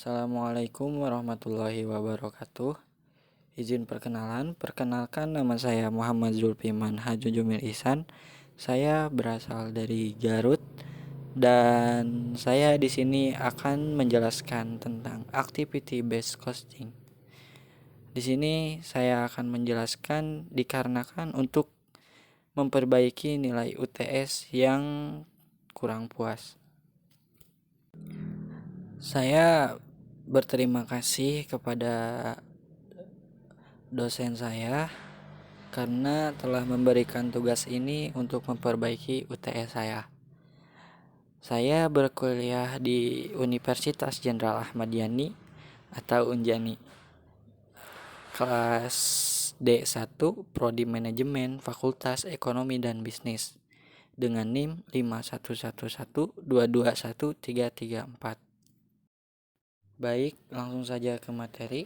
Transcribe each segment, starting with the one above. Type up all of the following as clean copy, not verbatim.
Assalamualaikum warahmatullahi wabarakatuh. Izin perkenalkan nama saya Muhammad Zulfiman Hajujumil Ihsan. Saya berasal dari Garut dan saya di sini akan menjelaskan tentang activity based costing. Di sini saya akan menjelaskan dikarenakan untuk memperbaiki nilai UTS yang kurang puas. Saya berterima kasih kepada dosen saya karena telah memberikan tugas ini untuk memperbaiki UTS saya. Saya berkuliah di Universitas Jenderal Ahmad Yani atau Unjani, kelas D1, Prodi Manajemen, Fakultas Ekonomi dan Bisnis, dengan NIM 5111221334. Baik, langsung saja ke materi.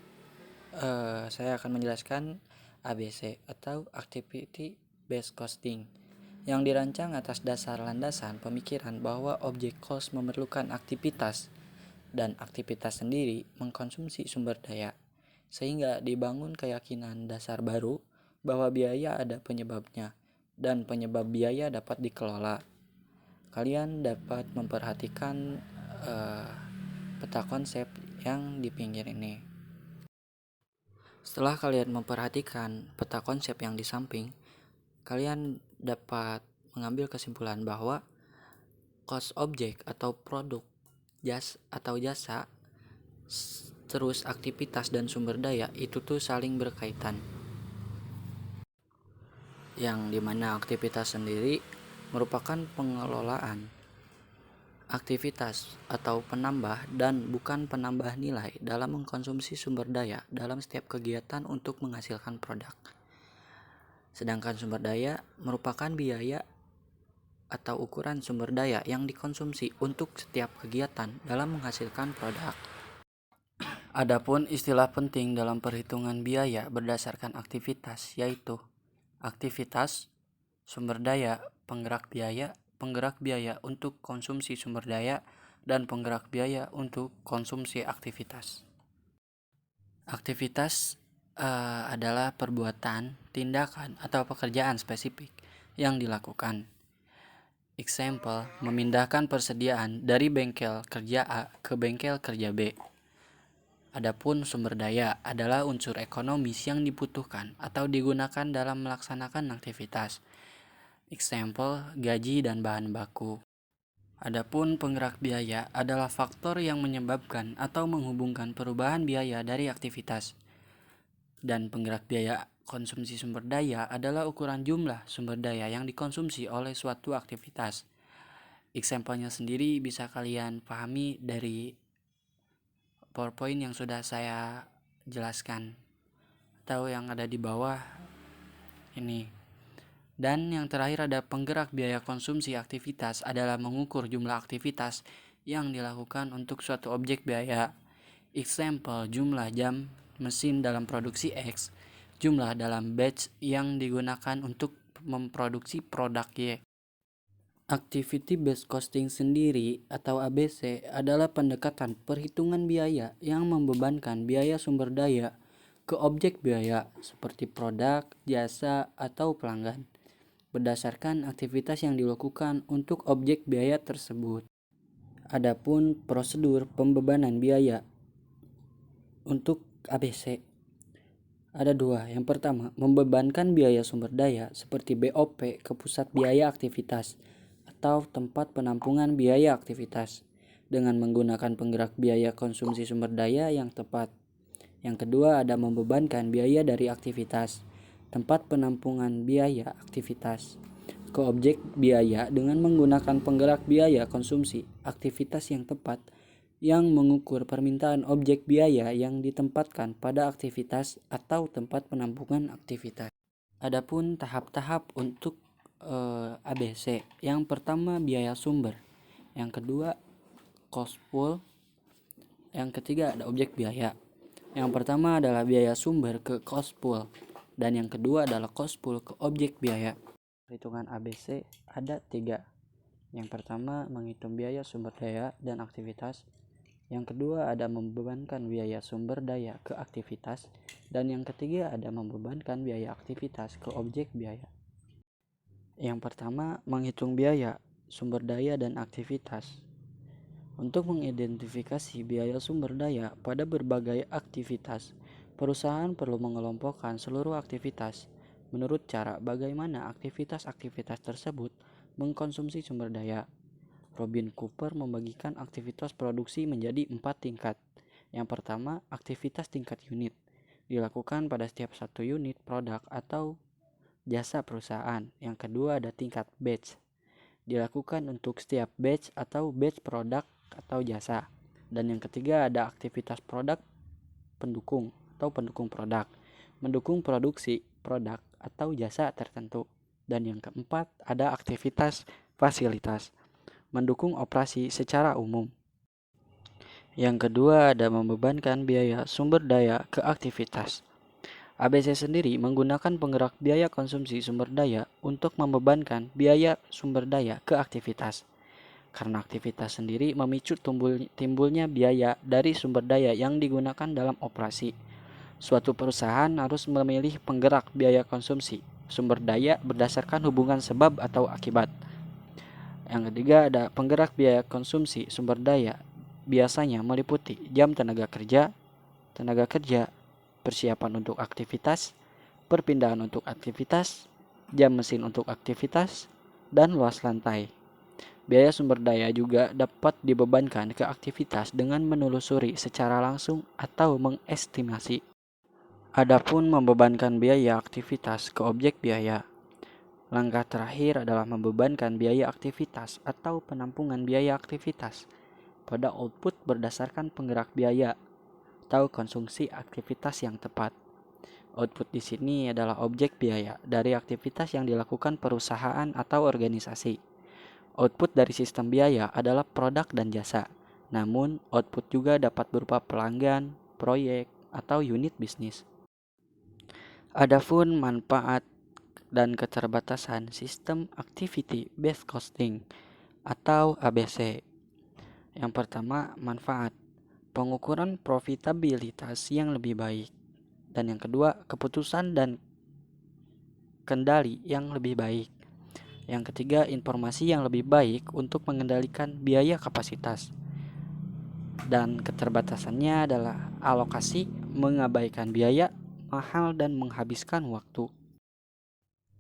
Saya akan menjelaskan ABC atau Activity Based Costing yang dirancang atas dasar landasan pemikiran bahwa objek cost memerlukan aktivitas dan aktivitas sendiri mengkonsumsi sumber daya, sehingga dibangun keyakinan dasar baru bahwa biaya ada penyebabnya dan penyebab biaya dapat dikelola. Kalian dapat memperhatikan peta konsep yang di pinggir ini. Setelah kalian memperhatikan peta konsep yang di samping, kalian dapat mengambil kesimpulan bahwa cost objek atau produk, jasa, terus aktivitas dan sumber daya itu tuh saling berkaitan. Yang dimana aktivitas sendiri merupakan pengelolaan aktivitas atau penambah dan bukan penambah nilai dalam mengkonsumsi sumber daya dalam setiap kegiatan untuk menghasilkan produk. Sedangkan sumber daya merupakan biaya atau ukuran sumber daya yang dikonsumsi untuk setiap kegiatan dalam menghasilkan produk. Adapun istilah penting dalam perhitungan biaya berdasarkan aktivitas yaitu aktivitas, sumber daya, penggerak biaya untuk konsumsi sumber daya, dan penggerak biaya untuk konsumsi aktivitas. Aktivitas adalah perbuatan, tindakan, atau pekerjaan spesifik yang dilakukan. Example, memindahkan persediaan dari bengkel kerja A ke bengkel kerja B. Adapun sumber daya adalah unsur ekonomis yang dibutuhkan atau digunakan dalam melaksanakan aktivitas. Example, gaji dan bahan baku. Adapun penggerak biaya adalah faktor yang menyebabkan atau menghubungkan perubahan biaya dari aktivitas. Dan penggerak biaya konsumsi sumber daya adalah ukuran jumlah sumber daya yang dikonsumsi oleh suatu aktivitas. Example-nya sendiri bisa kalian pahami dari PowerPoint yang sudah saya jelaskan atau yang ada di bawah ini. Dan yang terakhir ada penggerak biaya konsumsi aktivitas adalah mengukur jumlah aktivitas yang dilakukan untuk suatu objek biaya. Example, jumlah jam mesin dalam produksi X, jumlah dalam batch yang digunakan untuk memproduksi produk Y. Activity based costing sendiri atau ABC adalah pendekatan perhitungan biaya yang membebankan biaya sumber daya ke objek biaya seperti produk, jasa, atau pelanggan berdasarkan aktivitas yang dilakukan untuk objek biaya tersebut. Adapun prosedur pembebanan biaya untuk ABC ada dua. Yang pertama, membebankan biaya sumber daya seperti BOP ke pusat biaya aktivitas atau tempat penampungan biaya aktivitas dengan menggunakan penggerak biaya konsumsi sumber daya yang tepat. Yang kedua, ada membebankan biaya dari aktivitas tempat penampungan biaya aktivitas ke objek biaya dengan menggunakan penggerak biaya konsumsi aktivitas yang tepat yang mengukur permintaan objek biaya yang ditempatkan pada aktivitas atau tempat penampungan aktivitas. Adapun tahap-tahap untuk ABC. Yang pertama biaya sumber, yang kedua cost pool, yang ketiga ada objek biaya. Yang pertama adalah biaya sumber ke cost pool dan yang kedua adalah cost pool ke objek biaya. Perhitungan ABC ada 3. Yang pertama menghitung biaya sumber daya dan aktivitas. Yang kedua ada membebankan biaya sumber daya ke aktivitas, dan yang ketiga ada membebankan biaya aktivitas ke objek biaya. Yang pertama, menghitung biaya sumber daya dan aktivitas. Untuk mengidentifikasi biaya sumber daya pada berbagai aktivitas, perusahaan perlu mengelompokkan seluruh aktivitas menurut cara bagaimana aktivitas-aktivitas tersebut mengkonsumsi sumber daya. Robin Cooper membagikan aktivitas produksi menjadi 4 tingkat. Yang pertama, aktivitas tingkat unit. Dilakukan pada setiap satu unit produk atau jasa perusahaan. Yang kedua ada tingkat batch. Dilakukan untuk setiap batch atau batch produk atau jasa. Dan yang ketiga ada aktivitas produk pendukung atau pendukung produk. Mendukung produksi produk atau jasa tertentu. Dan yang keempat ada aktivitas fasilitas, mendukung operasi secara umum. Yang kedua ada membebankan biaya sumber daya ke aktivitas. ABC sendiri menggunakan penggerak biaya konsumsi sumber daya untuk membebankan biaya sumber daya ke aktivitas. Karena aktivitas sendiri memicu timbulnya biaya dari sumber daya yang digunakan dalam operasi. Suatu perusahaan harus memilih penggerak biaya konsumsi sumber daya berdasarkan hubungan sebab atau akibat. Yang ketiga ada penggerak biaya konsumsi sumber daya, biasanya meliputi jam tenaga kerja, persiapan untuk aktivitas, perpindahan untuk aktivitas, jam mesin untuk aktivitas, dan luas lantai. Biaya sumber daya juga dapat dibebankan ke aktivitas dengan menelusuri secara langsung atau mengestimasi. Adapun membebankan biaya aktivitas ke objek biaya. Langkah terakhir adalah membebankan biaya aktivitas atau penampungan biaya aktivitas pada output berdasarkan penggerak biaya atau konsumsi aktivitas yang tepat. Output di sini adalah objek biaya dari aktivitas yang dilakukan perusahaan atau organisasi. Output dari sistem biaya adalah produk dan jasa. Namun, output juga dapat berupa pelanggan, proyek, atau unit bisnis. Adapun manfaat dan keterbatasan sistem Activity Based Costing atau ABC. Yang pertama, manfaat, pengukuran profitabilitas yang lebih baik. Dan yang kedua, keputusan dan kendali yang lebih baik. Yang ketiga, informasi yang lebih baik untuk mengendalikan biaya kapasitas. Dan keterbatasannya adalah alokasi, mengabaikan biaya mahal dan menghabiskan waktu.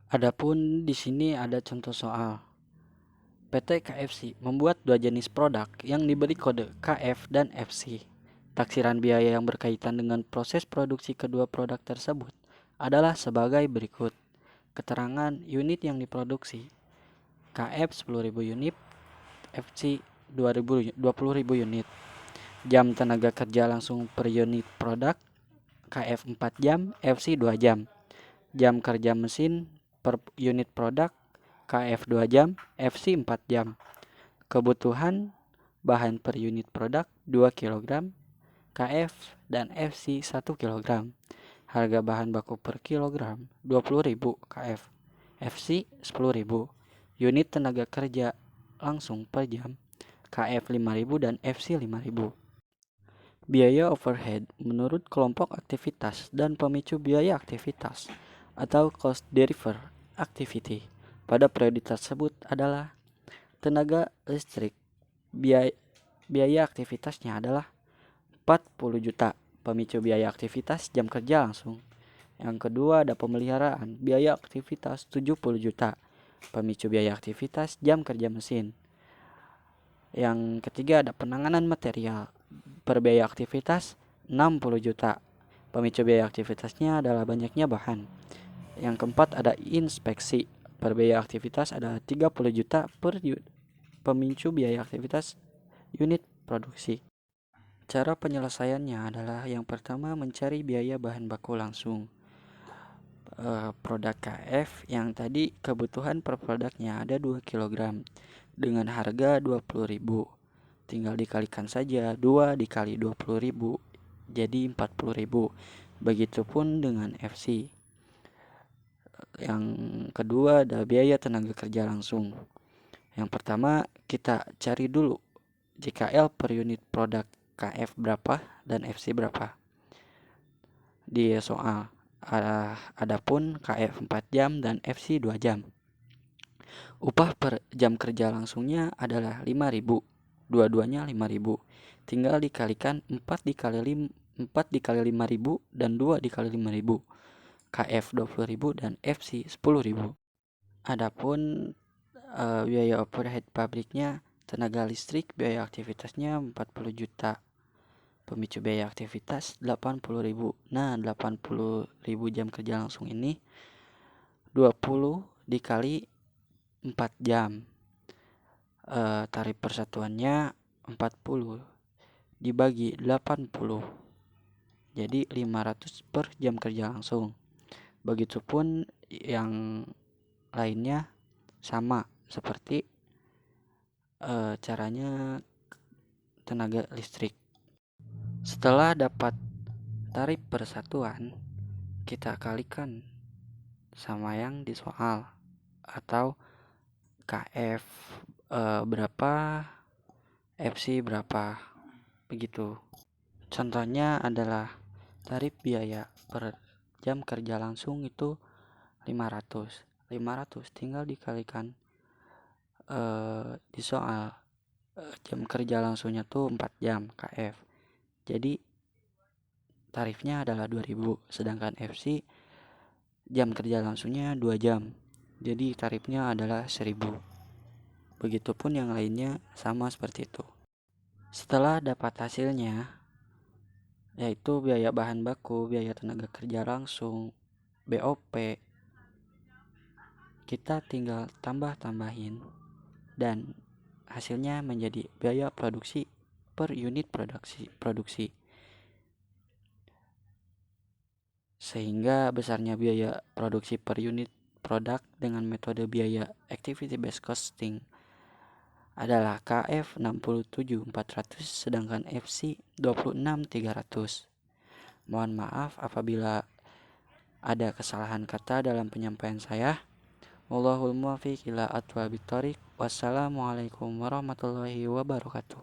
Adapun di sini ada contoh soal. PT KFC membuat dua jenis produk yang diberi kode KF dan FC. Taksiran biaya yang berkaitan dengan proses produksi kedua produk tersebut adalah sebagai berikut. Keterangan unit yang diproduksi. KF 10.000 unit, FC 20.000 unit. Jam tenaga kerja langsung per unit produk. KF 4 jam, FC 2 jam. Jam kerja mesin per unit produk, KF 2 jam, FC 4 jam. Kebutuhan bahan per unit produk 2 kg, KF dan FC 1 kg. Harga bahan baku per kilogram 20.000 KF, FC 10.000. Unit tenaga kerja langsung per jam, KF 5.000 dan FC 5.000. Biaya overhead menurut kelompok aktivitas dan pemicu biaya aktivitas atau cost driver activity pada periode tersebut adalah tenaga listrik. Biaya aktivitasnya adalah 40 juta. Pemicu biaya aktivitas jam kerja langsung. Yang kedua ada pemeliharaan. Biaya aktivitas 70 juta. Pemicu biaya aktivitas jam kerja mesin. Yang ketiga ada penanganan material. Per biaya aktivitas 60 juta. Pemicu biaya aktivitasnya adalah banyaknya bahan. Yang keempat ada inspeksi. Per biaya aktivitas ada 30 juta per pemicu biaya aktivitas unit produksi. Cara penyelesaiannya adalah yang pertama mencari biaya bahan baku langsung. Produk KF yang tadi kebutuhan per produknya ada 2 kg dengan harga 20.000. Tinggal dikalikan saja 2 dikali 20.000 jadi 40.000. Begitupun dengan FC. Yang kedua ada biaya tenaga kerja langsung. Yang pertama kita cari dulu JKL per unit produk KF berapa dan FC berapa di soal. Adapun KF 4 jam dan FC 2 jam. Upah per jam kerja langsungnya adalah 5.000. Dua-duanya 5.000. Tinggal dikalikan 4 dikali 5.000 dan 2 dikali 5.000. KF 20.000 dan FC 10.000. Adapun biaya overhead pabriknya, tenaga listrik biaya aktivitasnya 40 juta. Pemicu biaya aktivitas 80.000. Nah, 80.000 jam kerja langsung ini 20 dikali 4 jam. Tarif persatuannya 40 dibagi 80. Jadi 500 per jam kerja langsung. Begitupun yang lainnya sama seperti caranya tenaga listrik. Setelah dapat tarif persatuan, kita kalikan sama yang di soal atau KF berapa, FC berapa, begitu. Contohnya adalah tarif biaya per jam kerja langsung itu 500 tinggal dikalikan di soal jam kerja langsungnya tuh 4 jam KF. Jadi tarifnya adalah 2.000, sedangkan FC jam kerja langsungnya 2 jam. Jadi tarifnya adalah 1.000. Begitupun yang lainnya sama seperti itu. Setelah dapat hasilnya, yaitu biaya bahan baku, biaya tenaga kerja langsung, BOP, kita tinggal tambah-tambahin dan hasilnya menjadi biaya produksi per unit produksi. Sehingga besarnya biaya produksi per unit produk dengan metode biaya activity based costing adalah KF 67.400 sedangkan FC 26.300. Mohon maaf apabila ada kesalahan kata dalam penyampaian saya. Wallahul muwaffiq ila aqwamit thoriq. Wassalamualaikum warahmatullahi wabarakatuh.